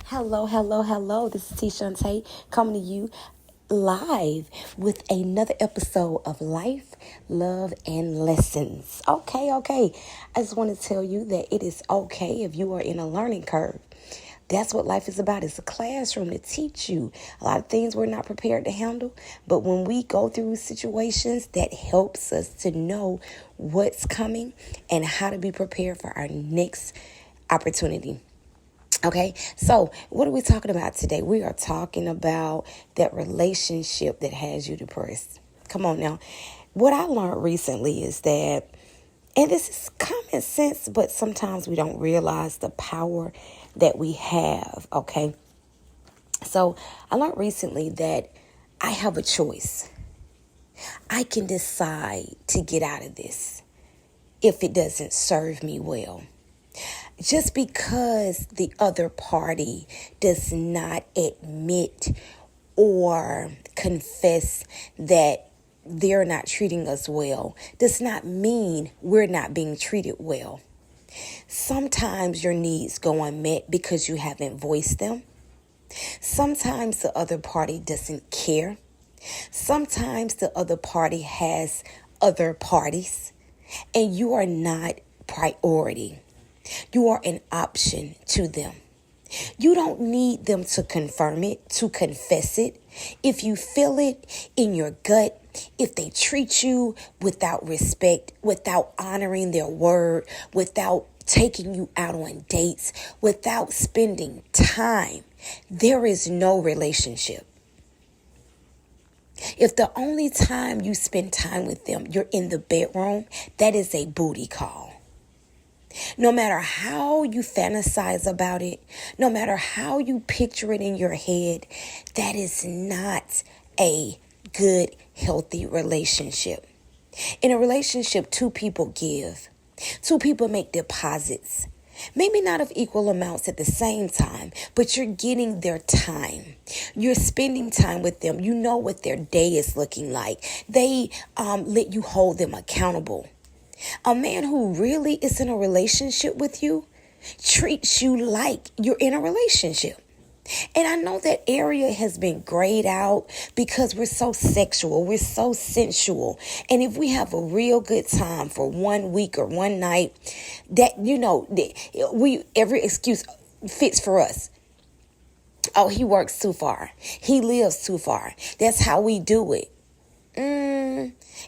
Hello, hello, hello. This is T. Shantae coming to you live with another episode of Life, Love, and Lessons. Okay. I just want to tell you that it is okay if you are in a learning curve. That's what life is about. It's a classroom to teach you a lot of things we're not prepared to handle. But when we go through situations, that helps us to know what's coming and how to be prepared for our next opportunity. Okay, so what are we talking about today? We are talking about that relationship that has you depressed. Come on now. What I learned recently is that, and this is common sense, but sometimes we don't realize the power that we have. Okay, so I learned recently that I have a choice. I can decide to get out of this if it doesn't serve me well. Just because the other party does not admit or confess that they're not treating us well does not mean we're not being treated well. Sometimes your needs go unmet because you haven't voiced them. Sometimes the other party doesn't care. Sometimes the other party has other parties and you are not priority. You are an option to them. You don't need them to confirm it, to confess it. If you feel it in your gut, if they treat you without respect, without honoring their word, without taking you out on dates, without spending time, there is no relationship. If the only time you spend time with them, you're in the bedroom, that is a booty call. No matter how you fantasize about it, no matter how you picture it in your head, that is not a good, healthy relationship. In a relationship, two people give. Two people make deposits. Maybe not of equal amounts at the same time, but you're getting their time. You're spending time with them. You know what their day is looking like. They let you hold them accountable. A man who really is in a relationship with you treats you like you're in a relationship. And I know that area has been grayed out because we're so sexual, we're so sensual. And if we have a real good time for 1 week or one night, that, every excuse fits for us. Oh, he works too far. He lives too far. That's how we do it.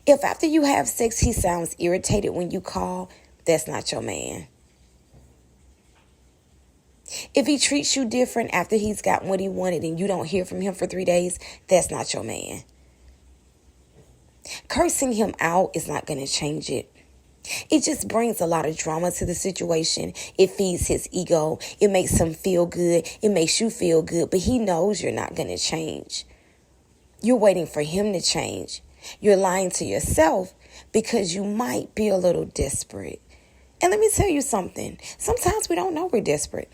If after you have sex, he sounds irritated when you call, that's not your man. If he treats you different after he's gotten what he wanted and you don't hear from him for 3 days, that's not your man. Cursing him out is not going to change it. It just brings a lot of drama to the situation. It feeds his ego. It makes him feel good. It makes you feel good, but he knows you're not going to change. You're waiting for him to change. You're lying to yourself because you might be a little desperate. And let me tell you something. Sometimes we don't know we're desperate.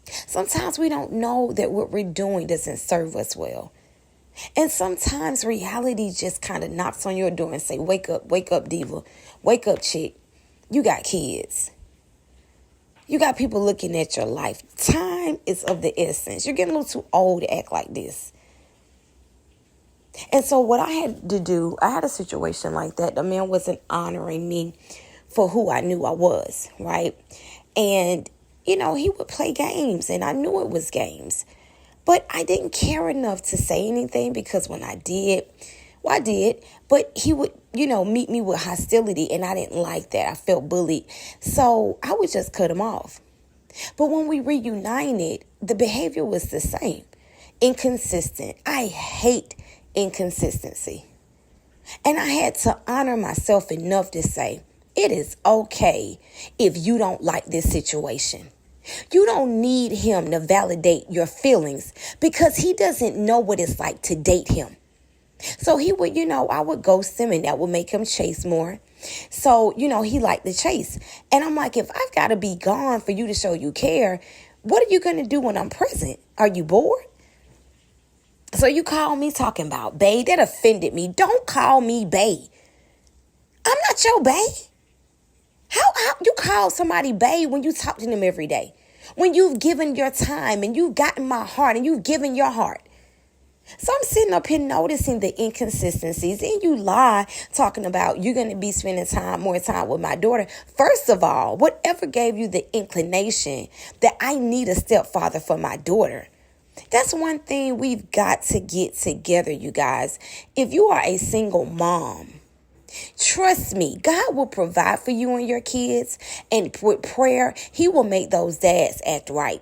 Sometimes we don't know that what we're doing doesn't serve us well. And sometimes reality just kind of knocks on your door and say, wake up, diva. Wake up, chick. You got kids. You got people looking at your life. Time is of the essence. You're getting a little too old to act like this. And so what I had to do, I had a situation like that. The man wasn't honoring me for who I knew I was, right? And, he would play games and I knew it was games. But I didn't care enough to say anything because when I did, I did. But he would, meet me with hostility and I didn't like that. I felt bullied. So I would just cut him off. But when we reunited, the behavior was the same. Inconsistent. I hate inconsistency. And I had to honor myself enough to say, it is okay if you don't like this situation. You don't need him to validate your feelings because he doesn't know what it's like to date him. So he would, I would ghost him and that would make him chase more. So, he liked the chase. And I'm like, if I've got to be gone for you to show you care, what are you going to do when I'm present? Are you bored? So you call me talking about bae. That offended me. Don't call me bae. I'm not your bae. How you call somebody bae when you talk to them every day? When you've given your time and you've gotten my heart and you've given your heart. So I'm sitting up here noticing the inconsistencies, and you lie talking about you're going to be spending more time with my daughter. First of all, whatever gave you the inclination that I need a stepfather for my daughter? That's one thing we've got to get together, you guys. If you are a single mom, trust me, God will provide for you and your kids, and with prayer, he will make those dads act right.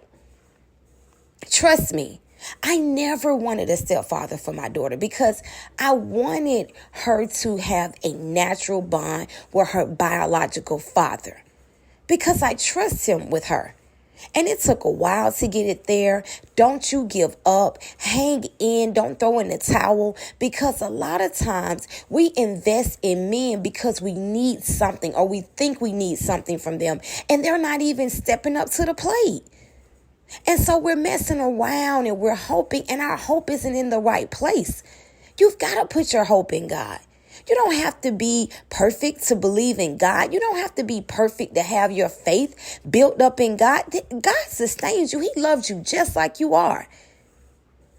Trust me. I never wanted a stepfather for my daughter because I wanted her to have a natural bond with her biological father because I trust him with her. And it took a while to get it there. Don't you give up. Hang in. Don't throw in the towel, because a lot of times we invest in men because we need something, or we think we need something from them, and they're not even stepping up to the plate. And so we're messing around and we're hoping, and our hope isn't in the right place. You've got to put your hope in God. You don't have to be perfect to believe in God. You don't have to be perfect to have your faith built up in God. God sustains you. He loves you just like you are.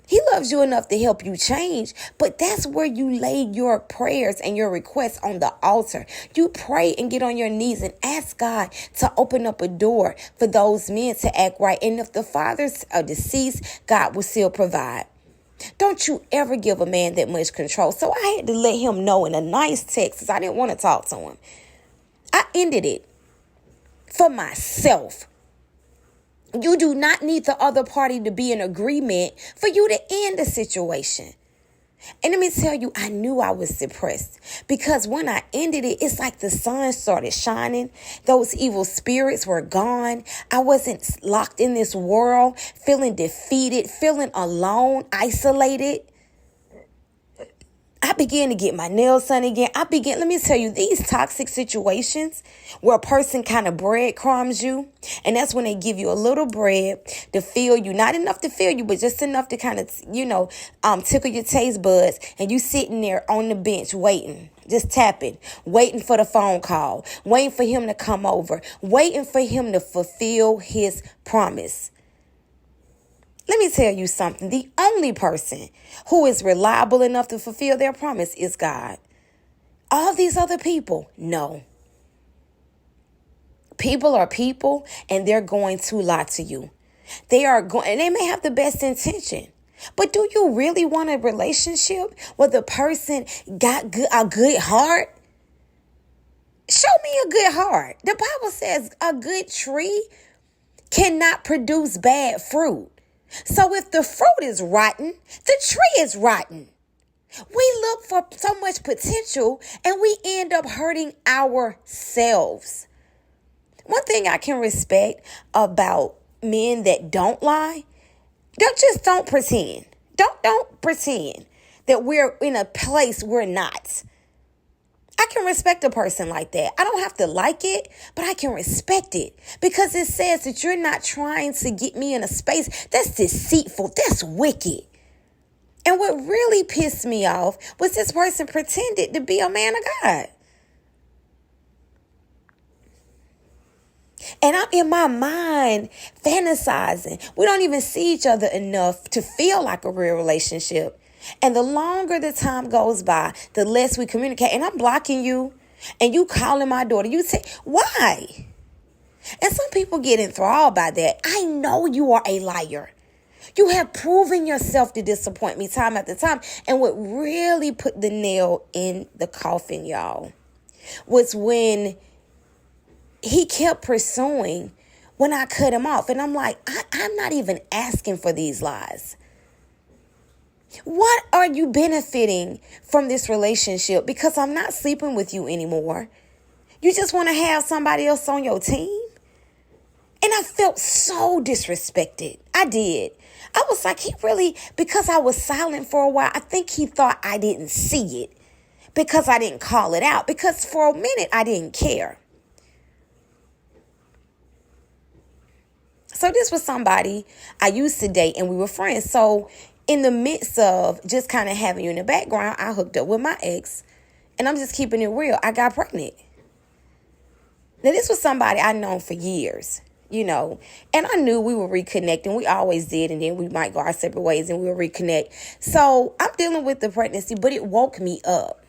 He loves you enough to help you change, but that's where you lay your prayers and your requests on the altar. You pray and get on your knees and ask God to open up a door for those men to act right. And if the fathers are deceased, God will still provide. Don't you ever give a man that much control. So I had to let him know in a nice text, because I didn't want to talk to him. I ended it for myself. You do not need the other party to be in agreement for you to end the situation. And let me tell you, I knew I was depressed, because when I ended it, it's like the sun started shining. Those evil spirits were gone. I wasn't locked in this world, feeling defeated, feeling alone, isolated. I began to get my nails done again. Let me tell you, these toxic situations where a person kind of breadcrumbs you, and that's when they give you a little bread to fill you, not enough to fill you, but just enough to kind of, tickle your taste buds, and you sitting there on the bench waiting, just tapping, waiting for the phone call, waiting for him to come over, waiting for him to fulfill his promise. Let me tell you something. The only person who is reliable enough to fulfill their promise is God. All these other people, no. People are people, and they're going to lie to you. And they may have the best intention. But do you really want a relationship where the person got a good heart? Show me a good heart. The Bible says a good tree cannot produce bad fruit. So if the fruit is rotten, the tree is rotten. We look for so much potential, and we end up hurting ourselves. One thing I can respect about men that don't lie, don't pretend. Don't pretend that we're in a place we're not. I can respect a person like that. I don't have to like it, but I can respect it, because it says that you're not trying to get me in a space that's deceitful, that's wicked. And what really pissed me off was this person pretended to be a man of God. And I'm in my mind fantasizing. We don't even see each other enough to feel like a real relationship. And the longer the time goes by, the less we communicate. And I'm blocking you, and you calling my daughter. You say, why? And some people get enthralled by that. I know you are a liar. You have proven yourself to disappoint me time after time. And what really put the nail in the coffin, y'all, was when he kept pursuing when I cut him off. And I'm like, I'm not even asking for these lies. What are you benefiting from this relationship? Because I'm not sleeping with you anymore. You just want to have somebody else on your team? And I felt so disrespected. I did. I was like, because I was silent for a while, I think he thought I didn't see it because I didn't call it out, because for a minute I didn't care. So this was somebody I used to date, and we were friends. So in the midst of just kind of having you in the background, I hooked up with my ex, and I'm just keeping it real. I got pregnant. Now, this was somebody I'd known for years. and I knew we would reconnect, and we always did, and then we might go our separate ways and we'll reconnect. So I'm dealing with the pregnancy, but it woke me up.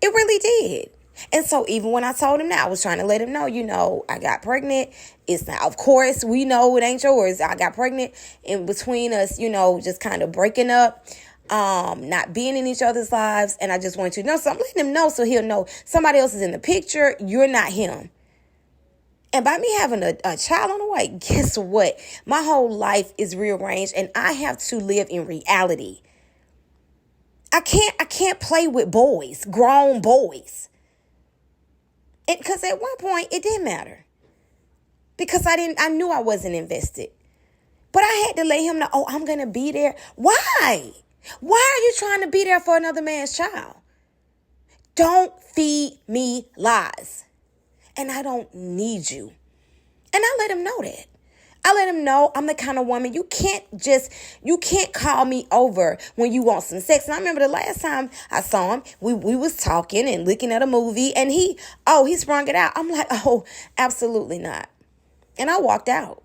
It really did. And so even when I told him that, I was trying to let him know, I got pregnant. It's not, of course, we know it ain't yours. I got pregnant in between us, just kind of breaking up, not being in each other's lives. And I just want you to know. So I'm letting him know so he'll know somebody else is in the picture. You're not him. And by me having a child on the way, guess what? My whole life is rearranged, and I have to live in reality. I can't play with boys, grown boys. Because at one point it didn't matter. Because I knew I wasn't invested. But I had to let him know, I'm going to be there. Why? Why are you trying to be there for another man's child? Don't feed me lies. And I don't need you. And I let him know that. I let him know I'm the kind of woman, you can't call me over when you want some sex. And I remember the last time I saw him, we was talking and looking at a movie, and he sprung it out. I'm like, absolutely not. And I walked out.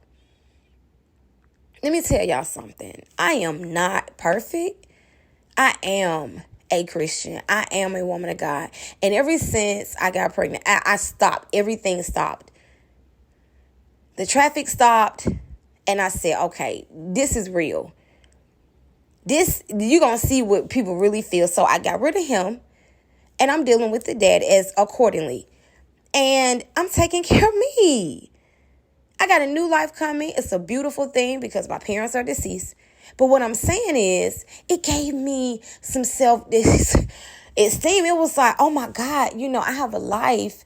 Let me tell y'all something. I am not perfect. I am a Christian. I am a woman of God. And ever since I got pregnant, I stopped. Everything stopped. The traffic stopped. And I said, okay, this is real. You're going to see what people really feel. So I got rid of him. And I'm dealing with the dad as accordingly. And I'm taking care of me. I got a new life coming. It's a beautiful thing because my parents are deceased. But what I'm saying is, it gave me some self-esteem. It was like, oh my God, I have a life,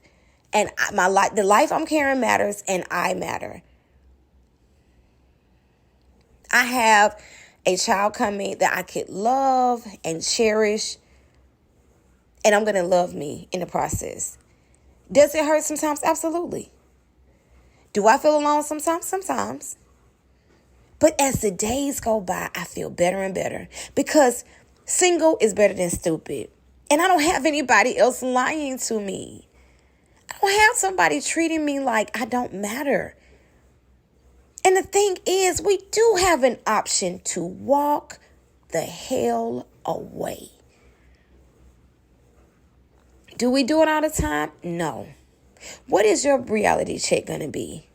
and the life I'm carrying matters, and I matter. I have a child coming that I could love and cherish, and I'm going to love me in the process. Does it hurt sometimes? Absolutely. Do I feel alone sometimes? Sometimes. But as the days go by, I feel better and better because single is better than stupid. And I don't have anybody else lying to me. I don't have somebody treating me like I don't matter. And the thing is, we do have an option to walk the hell away. Do we do it all the time? No. What is your reality check going to be?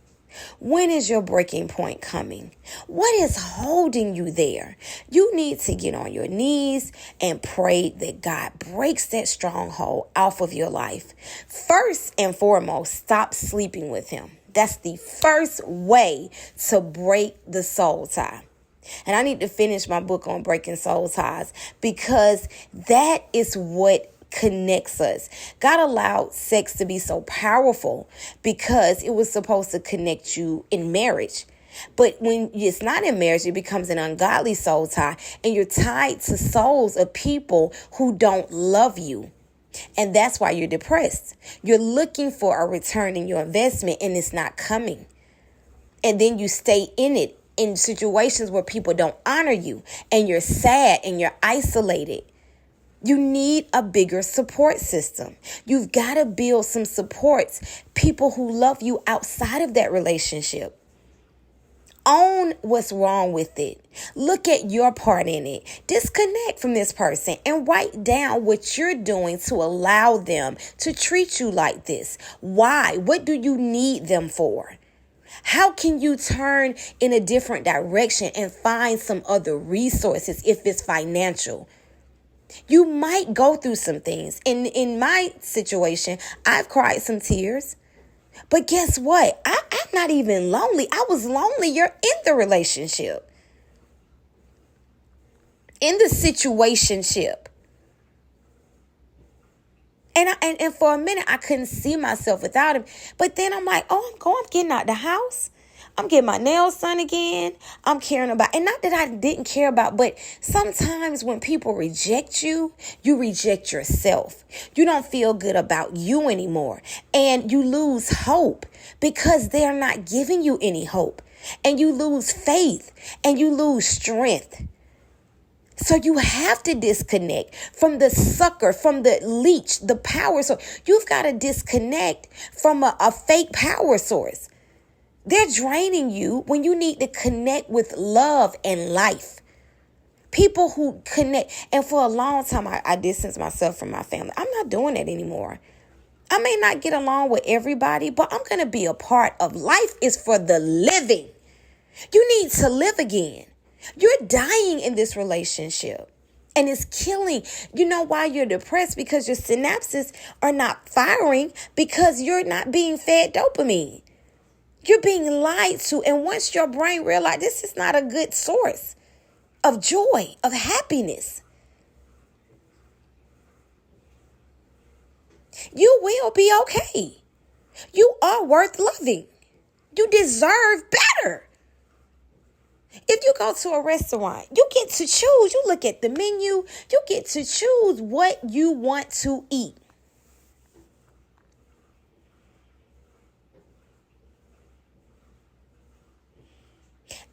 When is your breaking point coming? What is holding you there? You need to get on your knees and pray that God breaks that stronghold off of your life. First and foremost, stop sleeping with him. That's the first way to break the soul tie. And I need to finish my book on breaking soul ties because that is what connects us. God allowed sex to be so powerful because it was supposed to connect you in marriage. But when it's not in marriage, it becomes an ungodly soul tie, and you're tied to souls of people who don't love you. And that's why you're depressed. You're looking for a return in your investment, and it's not coming. And then you stay in it in situations where people don't honor you, and you're sad and you're isolated. You need a bigger support system. You've got to build some supports, people who love you outside of that relationship. Own what's wrong with it. Look at your part in it. Disconnect from this person and write down what you're doing to allow them to treat you like this. Why? What do you need them for? How can you turn in a different direction and find some other resources if it's financial? You might go through some things. In my situation, I've cried some tears. But guess what? I'm not even lonely. I was lonelier in the relationship. In the situationship. And for a minute, I couldn't see myself without him. But then I'm like, I'm getting out the house. I'm getting my nails done again. I'm caring about, and not that I didn't care about, but sometimes when people reject you, you reject yourself. You don't feel good about you anymore. And you lose hope because they're not giving you any hope. And you lose faith and you lose strength. So you have to disconnect from the sucker, from the leech, the power source. You've got to disconnect from a fake power source. They're draining you when you need to connect with love and life. People who connect. And for a long time, I distanced myself from my family. I'm not doing that anymore. I may not get along with everybody, but I'm going to be a part of life is for the living. You need to live again. You're dying in this relationship. And it's killing. You know why you're depressed? Because your synapses are not firing because you're not being fed dopamine. You're being lied to. And once your brain realizes this is not a good source of joy, of happiness, you will be okay. You are worth loving. You deserve better. If you go to a restaurant, you get to choose. You look at the menu. You get to choose what you want to eat.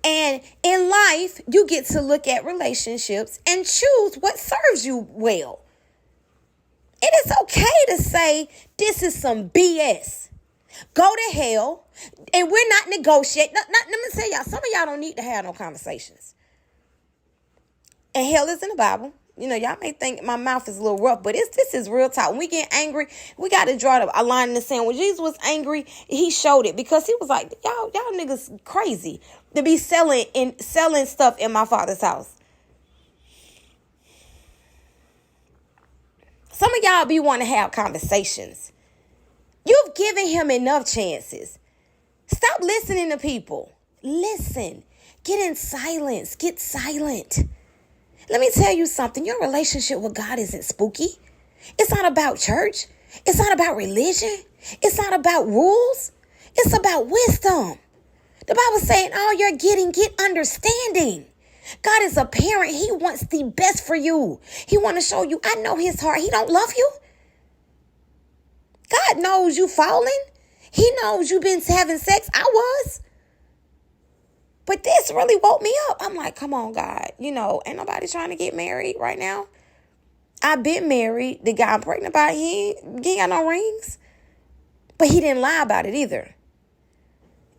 And in life, you get to look at relationships and choose what serves you well. It is okay to say, this is some BS. Go to hell. And we're not negotiating. Let me tell y'all, some of y'all don't need to have no conversations. And hell is in the Bible. You know, y'all may think my mouth is a little rough, but this is real talk. When we get angry, we got to draw a line in the sand. When Jesus was angry, he showed it because he was like, y'all niggas crazy to be selling stuff in my father's house. Some of y'all be wanting to have conversations. You've given him enough chances. Stop listening to people. Listen. Get in silence. Get silent. Let me tell you something. Your relationship with God isn't spooky. It's not about church. It's not about religion. It's not about rules. It's about wisdom. The Bible's saying all you're getting, get understanding. God is a parent. He wants the best for you. He wants to show you, I know his heart. He don't love you. God knows you falling. He knows you've been having sex. I was. But this really woke me up. I'm like, come on, God. You know, ain't nobody trying to get married right now. I've been married. The guy I'm pregnant by, he ain't got no rings. But he didn't lie about it either.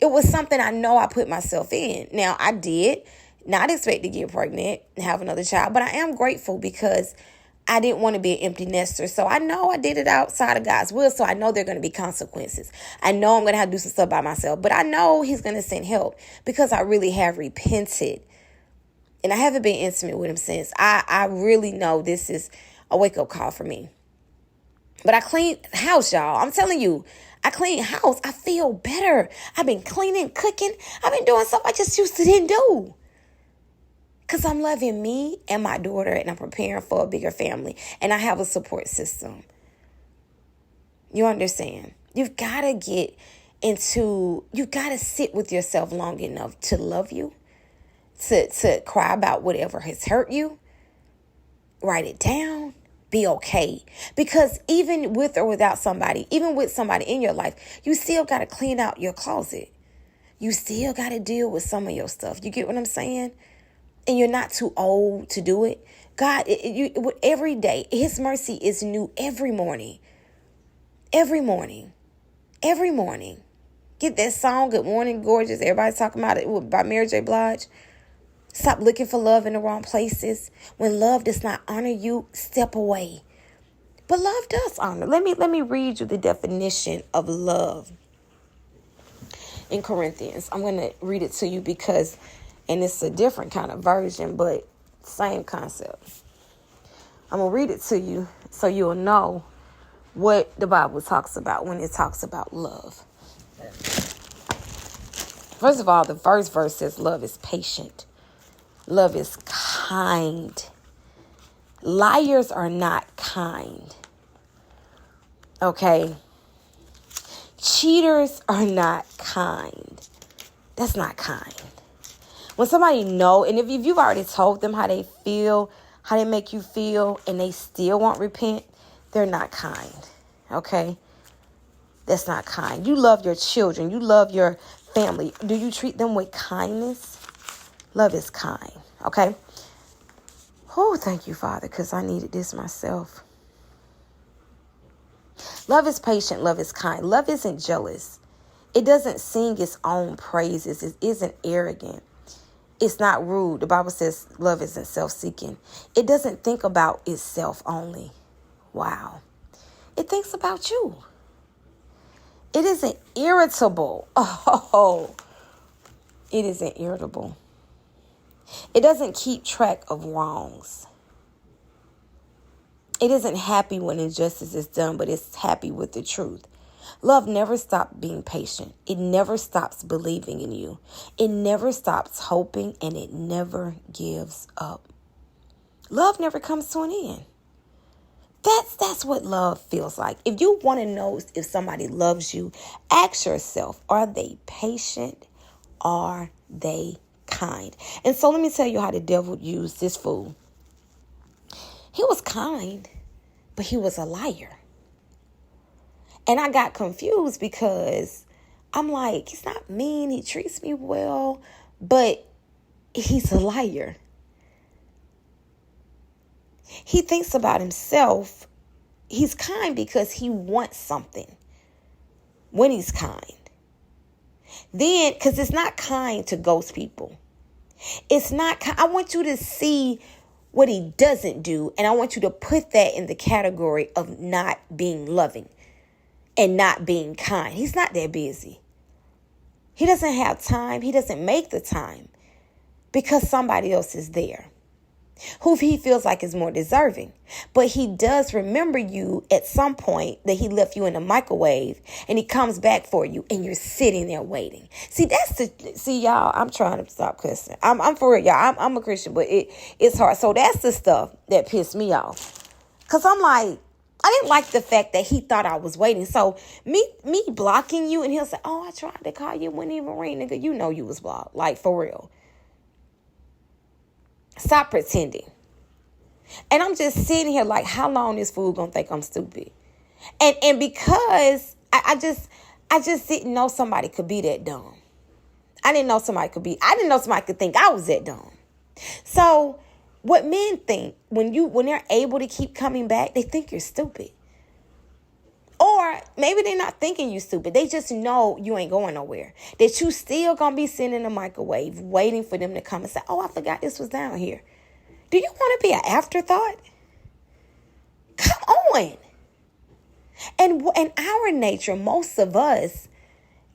It was something I know I put myself in. Now, I did not expect to get pregnant and have another child. But I am grateful because I didn't want to be an empty nester. So I know I did it outside of God's will. So I know there are going to be consequences. I know I'm going to have to do some stuff by myself. But I know he's going to send help because I really have repented. And I haven't been intimate with him since. I really know this is a wake-up call for me. But I cleaned house, y'all. I'm telling you, I clean house. I feel better. I've been cleaning, cooking. I've been doing stuff I just used to didn't do. Because I'm loving me and my daughter and I'm preparing for a bigger family. And I have a support system. You understand? You've got to you've got to sit with yourself long enough to love you. To cry about whatever has hurt you. Write it down. Be okay. Because even with or without somebody, even with somebody in your life, you still got to clean out your closet. You still got to deal with some of your stuff. You get what I'm saying? And you're not too old to do it. God, every day, his mercy is new every morning. Every morning. Every morning. Get that song, Good Morning, Gorgeous. Everybody's talking about it by Mary J. Blige. Stop looking for love in the wrong places. When love does not honor you, step away. But love does honor. Let me read you the definition of love in Corinthians. I'm going to read it to you because, and it's a different kind of version, but same concept. I'm going to read it to you so you'll know what the Bible talks about when it talks about love. First of all, the first verse says love is patient. Love is kind. Liars are not kind. Okay? Cheaters are not kind. That's not kind. When somebody and if you've already told them how they feel, how they make you feel, and they still won't repent, they're not kind. Okay? That's not kind. You love your children. You love your family. Do you treat them with kindness? Love is kind. Okay? Oh, thank you, Father, because I needed this myself. Love is patient. Love is kind. Love isn't jealous. It doesn't sing its own praises. It isn't arrogant. It's not rude. The Bible says love isn't self-seeking. It doesn't think about itself only. Wow. It thinks about you. It isn't irritable. Oh, it isn't irritable. It doesn't keep track of wrongs. It isn't happy when injustice is done, but it's happy with the truth. Love never stops being patient. It never stops believing in you. It never stops hoping, and it never gives up. Love never comes to an end. That's what love feels like. If you want to know if somebody loves you, ask yourself, are they patient? Are they kind? And so let me tell you how the devil used this fool. He was kind, but he was a liar. And I got confused because I'm like, he's not mean. He treats me well, but he's a liar. He thinks about himself. He's kind because he wants something when he's kind. Then, because it's not kind to ghost people. It's not kind. I want you to see what he doesn't do, and I want you to put that in the category of not being loving and not being kind. He's not that busy. He doesn't have time. He doesn't make the time because somebody else is there who he feels like is more deserving. But he does remember you at some point that he left you in the microwave, and he comes back for you and you're sitting there waiting. See, y'all, I'm trying to stop cussing. I'm for real, y'all. I'm a Christian, but it's hard. So that's the stuff that pissed me off. Cause I'm like, I didn't like the fact that he thought I was waiting. So me blocking you, and he'll say, oh, I tried to call you, wouldn't even ring, nigga. You know you was blocked. Like, for real. Stop pretending. And I'm just sitting here like, how long this fool gonna think I'm stupid? And because I just didn't know somebody could be that dumb. I didn't know somebody could think I was that dumb. So what men think when they're able to keep coming back, they think you're stupid. Or maybe they're not thinking you stupid. They just know you ain't going nowhere. That you still going to be sitting in the microwave waiting for them to come and say, oh, I forgot this was down here. Do you want to be an afterthought? Come on. And in our nature, most of us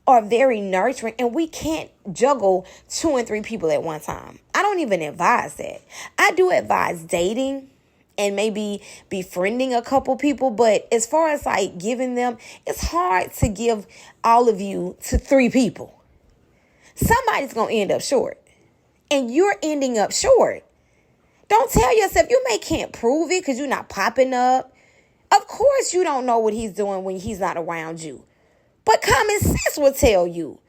are very nurturing, and we can't juggle 2 and 3 people at one time. I don't even advise that. I do advise dating and maybe befriending a couple people. But as far as like giving them, it's hard to give all of you to 3 people. Somebody's going to end up short. And you're ending up short. Don't tell yourself, can't prove it because you're not popping up. Of course you don't know what he's doing when he's not around you. But common sense will tell you.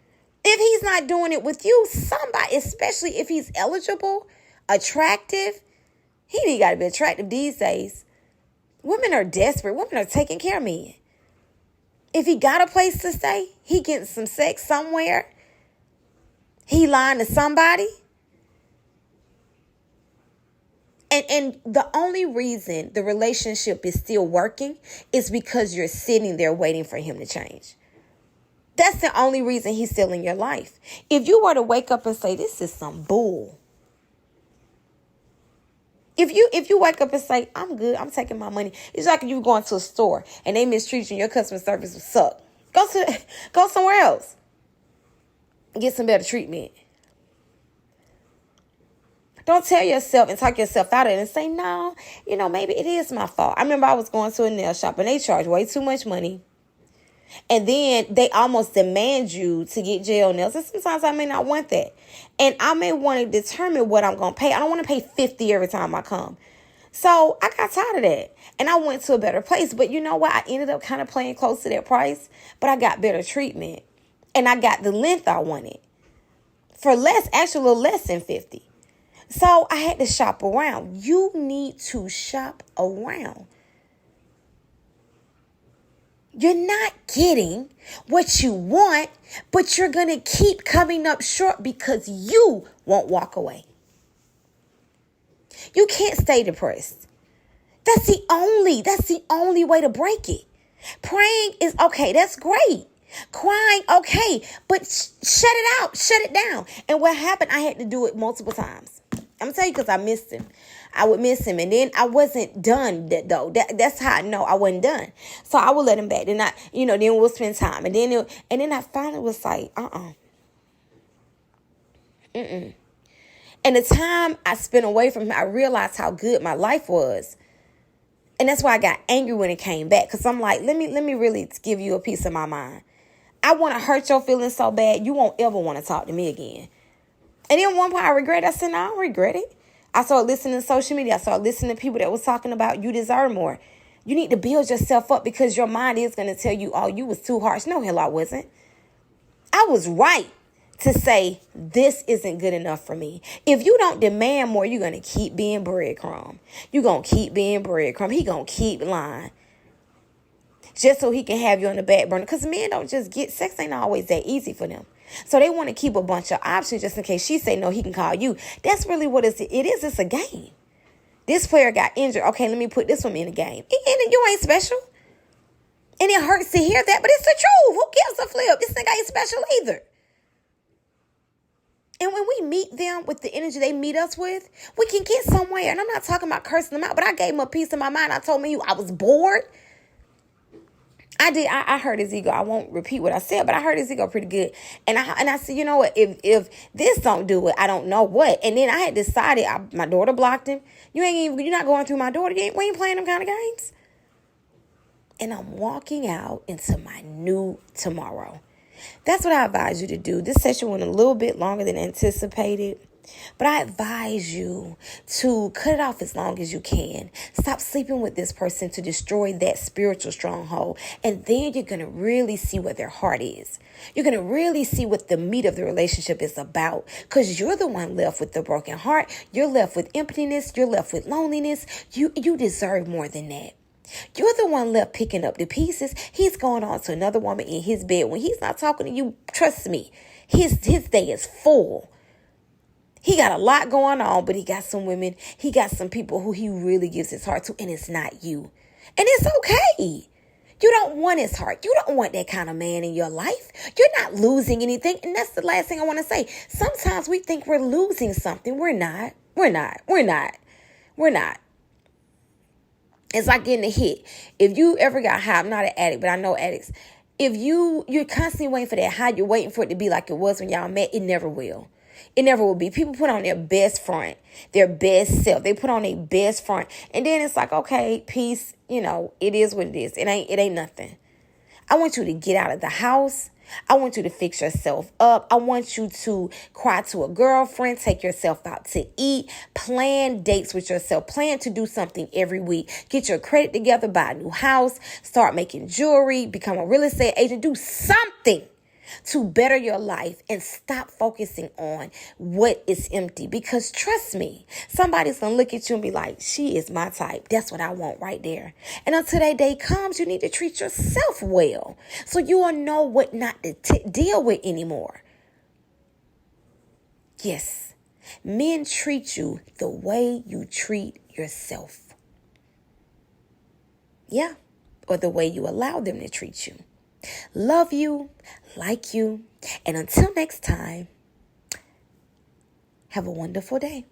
If he's not doing it with you, somebody, especially if he's eligible, attractive, he ain't got to be attractive these days. Women are desperate. Women are taking care of men. If he got a place to stay, he getting some sex somewhere, he lying to somebody. And the only reason the relationship is still working is because you're sitting there waiting for him to change. That's the only reason he's still in your life. If you were to wake up and say, this is some bull. If you wake up and say, I'm good, I'm taking my money. It's like you going to a store and they mistreat you and your customer service will suck. Go somewhere else. Get some better treatment. Don't tell yourself and talk yourself out of it and say, no, maybe it is my fault. I remember I was going to a nail shop and they charge way too much money. And then they almost demand you to get gel nails. And sometimes I may not want that. And I may want to determine what I'm going to pay. I don't want to pay $50 every time I come. So I got tired of that. And I went to a better place. But you know what? I ended up kind of playing close to that price. But I got better treatment. And I got the length I wanted. For less, actually a little less than $50. So I had to shop around. You need to shop around. You're not getting what you want, but you're going to keep coming up short because you won't walk away. You can't stay depressed. That's the only way to break it. Praying is okay. That's great. Crying, okay, but shut it out, shut it down. And what happened, I had to do it multiple times. I'm gonna tell you, because I missed him. I would miss him, and then I wasn't done though. That's how I know I wasn't done. So I would let him back. Then then we'll spend time, and then I finally was like, And the time I spent away from him, I realized how good my life was. And that's why I got angry when it came back. Because I'm like, let me really give you a piece of my mind. I want to hurt your feelings so bad, you won't ever want to talk to me again. And then one point I regret it. I said, no, I don't regret it. I started listening to social media. I started listening to people that was talking about you deserve more. You need to build yourself up, because your mind is going to tell you, oh, you was too harsh. No, hell, I wasn't. I was right to say, this isn't good enough for me. If you don't demand more, you're going to keep being breadcrumb. You're going to keep being breadcrumb. He going to keep lying. Just so he can have you on the back burner. Because men don't just get, sex ain't always that easy for them. So they want to keep a bunch of options just in case she say no, he can call you. That's really what it is. It's a game. This player got injured. Okay, let me put this one in the game. And you ain't special. And it hurts to hear that, but it's the truth. Who gives a flip? This nigga ain't special either. And when we meet them with the energy they meet us with, we can get somewhere. And I'm not talking about cursing them out, but I gave him a piece of my mind. I told me I was bored. I did. I hurt his ego. I won't repeat what I said, but I hurt his ego pretty good. And I said, you know what? If this don't do it, I don't know what. And then I had decided. My daughter blocked him. You're not going through my daughter. We ain't playing them kind of games. And I'm walking out into my new tomorrow. That's what I advise you to do. This session went a little bit longer than anticipated. But I advise you to cut it off as long as you can. Stop sleeping with this person to destroy that spiritual stronghold. And then you're going to really see what their heart is. You're going to really see what the meat of the relationship is about. Because you're the one left with the broken heart. You're left with emptiness. You're left with loneliness. You deserve more than that. You're the one left picking up the pieces. He's going on to another woman in his bed. When he's not talking to you, trust me, his day is full. He got a lot going on, but he got some women. He got some people who he really gives his heart to, and it's not you. And it's okay. You don't want his heart. You don't want that kind of man in your life. You're not losing anything. And that's the last thing I want to say. Sometimes we think we're losing something. We're not. We're not. It's like getting a hit. If you ever got high, I'm not an addict, but I know addicts. If you're constantly waiting for that high, you're waiting for it to be like it was when y'all met, it never will. It never will be. People put on their best front, their best self. They put on their best front. And then it's like, okay, peace, it is what it is. It ain't nothing. I want you to get out of the house. I want you to fix yourself up. I want you to cry to a girlfriend, take yourself out to eat, plan dates with yourself, plan to do something every week, get your credit together, buy a new house, start making jewelry, become a real estate agent, do something to better your life and stop focusing on what is empty. Because trust me, somebody's going to look at you and be like, she is my type. That's what I want right there. And until that day comes, you need to treat yourself well so you will know what not to deal with anymore. Yes, men treat you the way you treat yourself. Yeah, or the way you allow them to treat you. Love you, like you, and until next time, have a wonderful day.